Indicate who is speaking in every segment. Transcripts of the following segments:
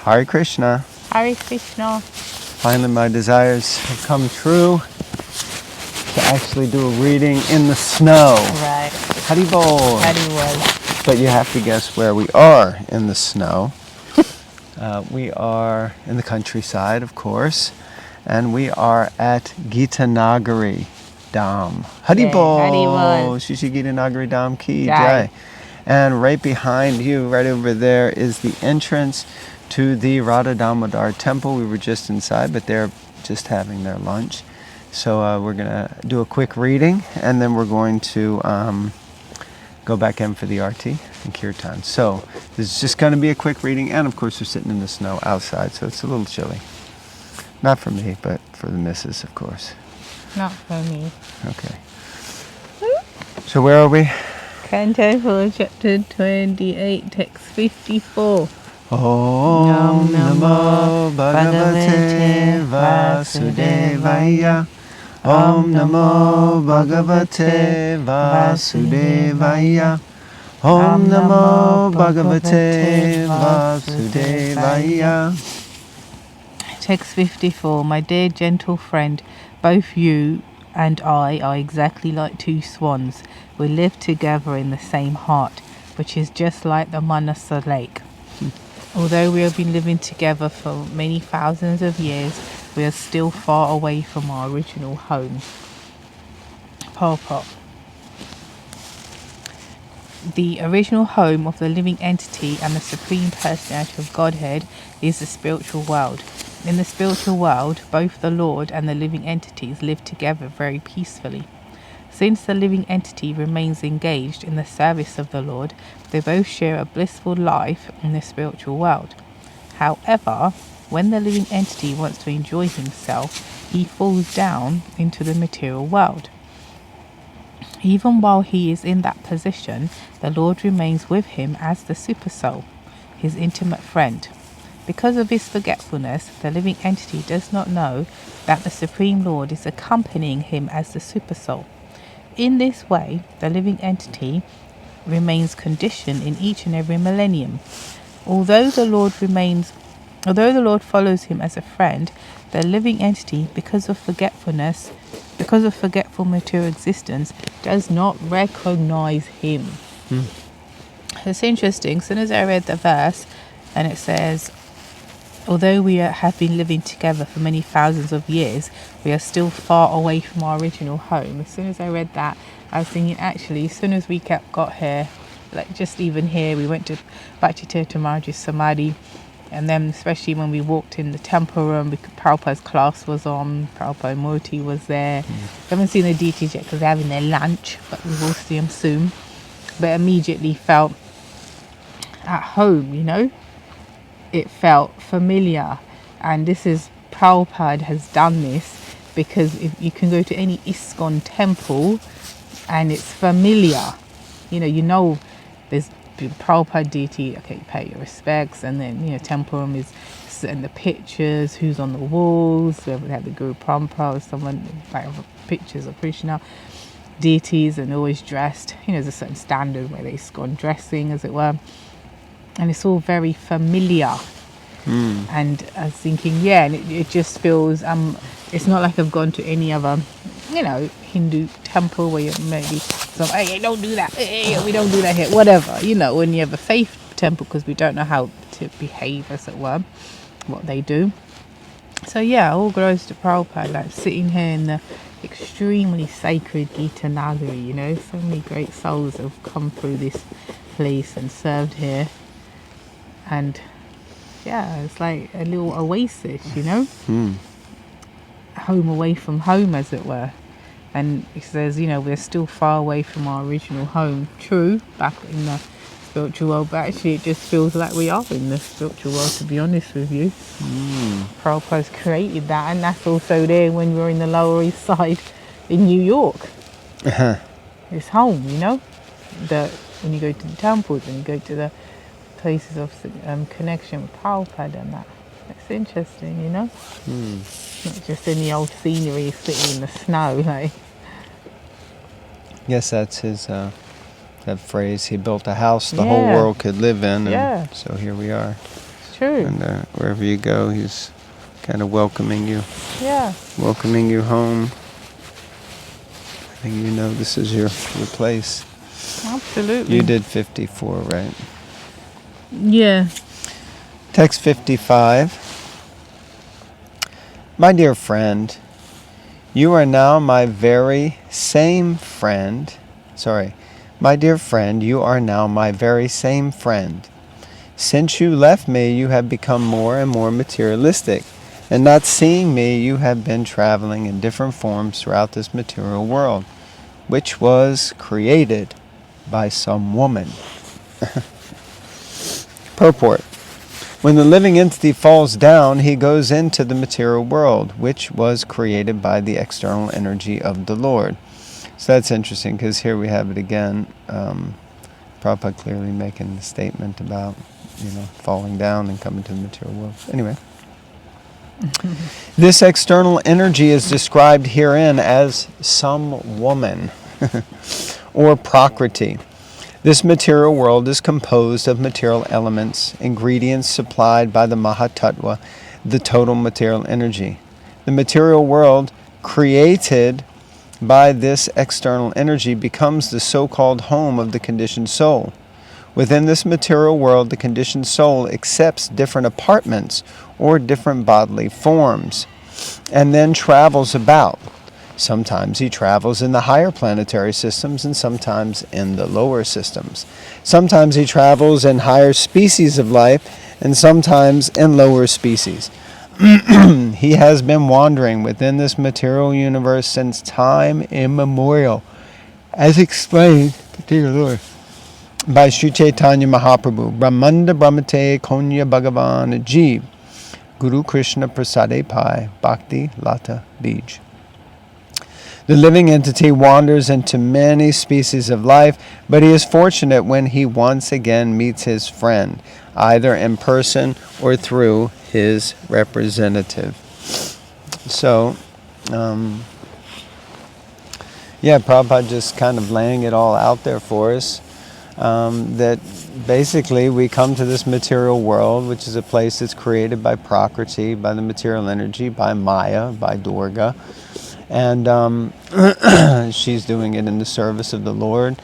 Speaker 1: Hare Krishna.
Speaker 2: Hare Krishna.
Speaker 1: Finally my desires have come true to actually do a reading in the snow.
Speaker 2: Right.
Speaker 1: Haribol.
Speaker 2: Haribol.
Speaker 1: But you have to guess where we are in the snow. We are in the countryside, of course, and we are at Gitanagari Dham. Haribol.
Speaker 2: Haribol.
Speaker 1: Shishi Gitanagari Dham ki
Speaker 2: Jai.
Speaker 1: jai. And right behind you, right over there, is the entrance to the Radha Damodar temple. We were just inside, but they're just having their lunch. So we're going to do a quick reading, and then we're going to go back in for the arti and kirtan. So this is just going to be a quick reading, and of course we're sitting in the snow outside, so it's a little chilly. Not for me, but for the missus, of course.
Speaker 2: Not for me.
Speaker 1: Okay. So where are we?
Speaker 2: Canto 4, chapter 28, text 54.
Speaker 1: Om Namo Bhagavate Vasudevaya. Om Namo Bhagavate Vasudevaya. Om Namo Bhagavate Vasudevaya.
Speaker 2: Text 54. My dear gentle friend, both you and I are exactly like two swans. We live together in the same heart, which is just like the Manasa lake. Although we have been living together for many thousands of years, we are still far away from our original home. Purport. The original home of the living entity and the Supreme Personality of Godhead is the spiritual world. In the spiritual world, both the Lord and the living entities live together very peacefully. Since the living entity remains engaged in the service of the Lord, they both share a blissful life in the spiritual world. However, when the living entity wants to enjoy himself, he falls down into the material world. Even while he is in that position, the Lord remains with him as the Supersoul, his intimate friend. Because of his forgetfulness, the living entity does not know that the Supreme Lord is accompanying him as the Supersoul. In this way, the living entity remains conditioned in each and every millennium. Although the Lord follows him as a friend, the living entity, because of forgetful material existence, does not recognize him. It's interesting. As soon as I read the verse, and it says, although we have been living together for many thousands of years, we are still far away from our original home. As soon as I read that, I was thinking, actually, as soon as we got here, like just even here, we went to Bhaktivedanta Swami Srila Samadhi, and then especially when we walked in the temple room, Prabhupada's class was on, Prabhupada Murti was there. We haven't seen the deities yet because they're having their lunch, but we will see them soon. But immediately felt at home, you know. It felt familiar, and this is Prabhupada has done this because if you can go to any ISKCON temple and it's familiar, you know there's Prabhupada deity, okay, pay your respects, and then temple room is, and the pictures, who's on the walls, whoever they have the Guru Parampara or someone like pictures of Krishna deities, and always dressed, there's a certain standard where they ISKCON dressing, as it were. And it's all very familiar. And I was thinking, and it just feels, it's not like I've gone to any other, Hindu temple where you maybe, hey, don't do that, hey, we don't do that here, whatever, when you have a faith temple, because we don't know how to behave, as it were, what they do. So all glories to Prabhupada, like sitting here in the extremely sacred Gita Nagari, so many great souls have come through this place and served here. And it's like a little oasis, home away from home, as it were. And it says, we're still far away from our original home. True, back in the spiritual world, but actually it just feels like we are in the spiritual world, to be honest with you. Prabhupada's created that, and that's also there when we're in the Lower East Side in New York. It's home, when you go to the temples, when you go to the places of connection with Prabhupada and that. It's interesting, Not just any old scenery sitting in the snow, like.
Speaker 1: Yes, that's his that phrase. He built a house the whole world could live in, and so here we are.
Speaker 2: True.
Speaker 1: And wherever you go, He's kind of welcoming you.
Speaker 2: Yeah.
Speaker 1: Welcoming you home. I think you know this is your place.
Speaker 2: Absolutely.
Speaker 1: You did 54, right?
Speaker 2: Yeah.
Speaker 1: Text 55. My dear friend, you are now my very same friend. Sorry. My dear friend, you are now my very same friend. Since you left me, you have become more and more materialistic. And not seeing me, you have been traveling in different forms throughout this material world, which was created by some woman. Purport. When the living entity falls down, he goes into the material world, which was created by the external energy of the Lord. So that's interesting, because here we have it again. Prabhupada clearly making the statement about, falling down and coming to the material world. Anyway. This external energy is described herein as some woman, or Prakriti. This material world is composed of material elements, ingredients supplied by the Mahatattva, the total material energy. The material world, created by this external energy, becomes the so-called home of the conditioned soul. Within this material world, the conditioned soul accepts different apartments or different bodily forms, and then travels about. Sometimes he travels in the higher planetary systems and sometimes in the lower systems. Sometimes he travels in higher species of life and sometimes in lower species. He has been wandering within this material universe since time immemorial, as explained, dear Lord, by Sri Chaitanya Mahaprabhu, Brahmanda Brahmate Konya Bhagavan Jeev, Guru Krishna Prasade Pai, Bhakti Lata Bij. The living entity wanders into many species of life, but he is fortunate when he once again meets his friend, either in person or through his representative. So, Prabhupada just kind of laying it all out there for us, that basically we come to this material world, which is a place that's created by Prakriti, by the material energy, by Maya, by Durga. And she's doing it in the service of the Lord,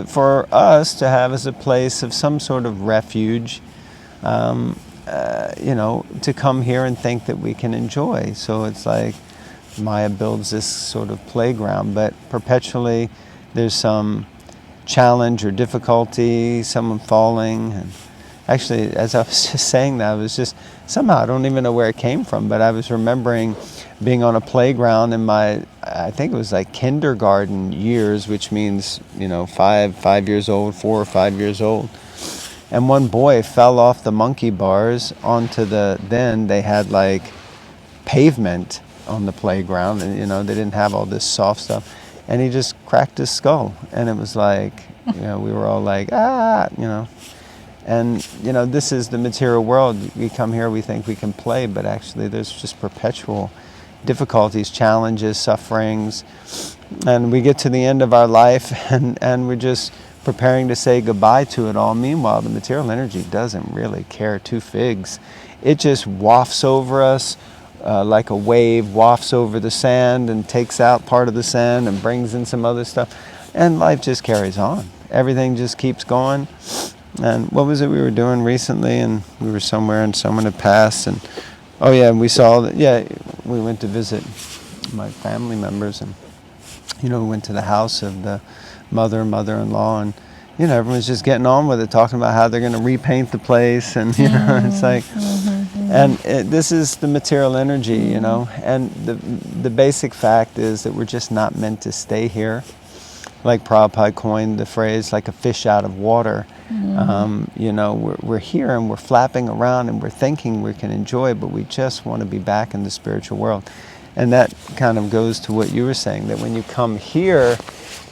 Speaker 1: for us to have as a place of some sort of refuge, to come here and think that we can enjoy. So it's like Maya builds this sort of playground, but perpetually there's some challenge or difficulty, someone falling. And actually, as I was just saying that, I was just, somehow, I don't even know where it came from, but I was remembering being on a playground in I think it was like kindergarten years, which means, 5 years old, 4 or 5 years old. And one boy fell off the monkey bars onto then they had like pavement on the playground, and, they didn't have all this soft stuff. And he just cracked his skull. And it was like, we were all like, And, this is the material world. We come here, we think we can play, but actually there's just perpetual difficulties, challenges, sufferings. And we get to the end of our life and we're just preparing to say goodbye to it all. Meanwhile, the material energy doesn't really care two figs. It just wafts over us like a wave, wafts over the sand and takes out part of the sand and brings in some other stuff. And life just carries on. Everything just keeps going. And what was it we were doing recently? And we were somewhere and someone had passed. And we saw that, we went to visit my family members. And, we went to the house of the mother-in-law. And, everyone's just getting on with it, talking about how they're going to repaint the place. And, it's like, and this is the material energy, And the basic fact is that we're just not meant to stay here. Like Prabhupada coined the phrase, like a fish out of water. We're here and we're flapping around and we're thinking we can enjoy, but we just want to be back in the spiritual world. And that kind of goes to what you were saying, that when you come here,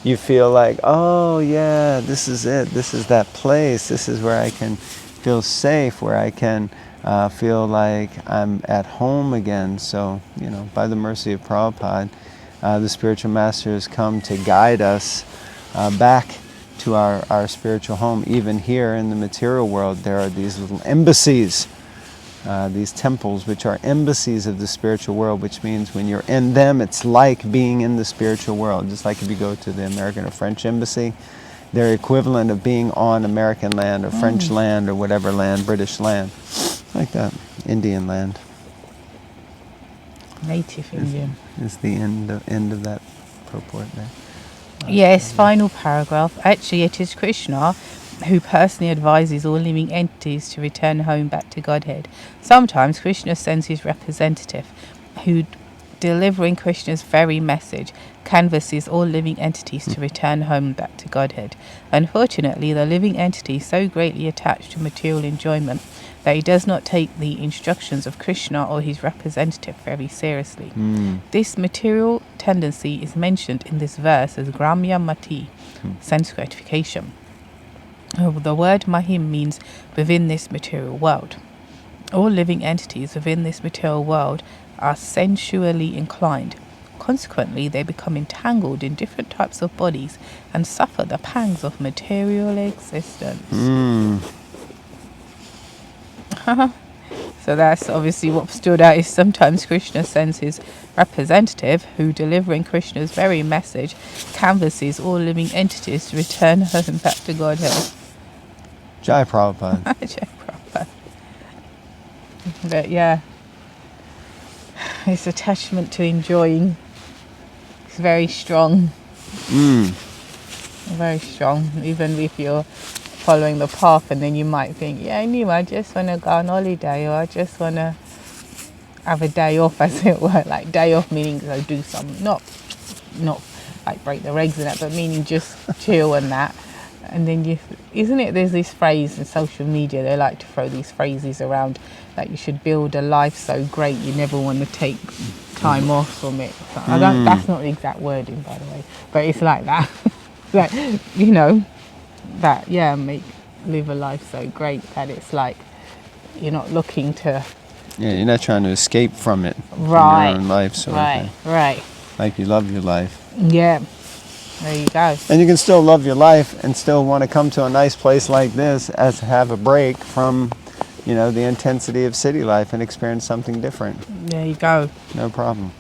Speaker 1: you feel like, oh yeah, this is it. This is that place. This is where I can feel safe, where I can feel like I'm at home again. So, by the mercy of Prabhupada, the spiritual master has come to guide us back to our spiritual home. Even here in the material world, there are these little embassies, these temples, which are embassies of the spiritual world, which means when you're in them, it's like being in the spiritual world. Just like if you go to the American or French embassy, they're equivalent of being on American land or French land or whatever land, British land, like that, Indian land.
Speaker 2: Native Indian.
Speaker 1: Is the end of that purport there.
Speaker 2: Yes, final paragraph. Actually, it is Krishna who personally advises all living entities to return home back to Godhead. Sometimes Krishna sends his representative, who, delivering Krishna's very message, canvasses all living entities to return home back to Godhead. Unfortunately, the living entity is so greatly attached to material enjoyment that he does not take the instructions of Krishna or his representative very seriously. This material tendency is mentioned in this verse as Gramya Mati, sense gratification. The word Mahim means within this material world. All living entities within this material world are sensually inclined. Consequently, they become entangled in different types of bodies and suffer the pangs of material existence. So that's obviously what stood out, is sometimes Krishna sends his representative, who, delivering Krishna's very message, canvasses all living entities to return home back to Godhead.
Speaker 1: Jai Prabhupada.
Speaker 2: Jai Prabhupada. But yeah, his attachment to enjoying is very strong. Very strong. Even if you're following the path, and then you might think, yeah, I just want to go on holiday, or I just want to have a day off, as it were. Like day off meaning go do some, not like break the regs and that, but meaning just chill and that. And then there's this phrase in social media, they like to throw these phrases around, like you should build a life so great you never want to take time off from it. That's not the exact wording, by the way, but it's like that. Like, that, live a life so great that it's like you're not looking to...
Speaker 1: Yeah, you're not trying to escape from it.
Speaker 2: Right.
Speaker 1: From your own life, sort of thing.
Speaker 2: Right.
Speaker 1: Like you love your life.
Speaker 2: Yeah. There you go.
Speaker 1: And you can still love your life and still want to come to a nice place like this as to have a break from, the intensity of city life and experience something different.
Speaker 2: There you go.
Speaker 1: No problem.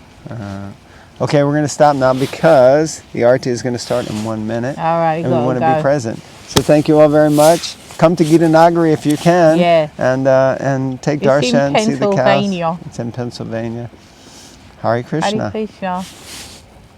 Speaker 1: Okay, we're going to stop now because the arti is going to start in 1 minute.
Speaker 2: All right,
Speaker 1: and we want to be present. So thank you all very much. Come to Gita Nagari if you can.
Speaker 2: Yeah.
Speaker 1: And take darshan, see the cows.
Speaker 2: Pennsylvania.
Speaker 1: It's in Pennsylvania. Hare Krishna.
Speaker 2: Hare Krishna.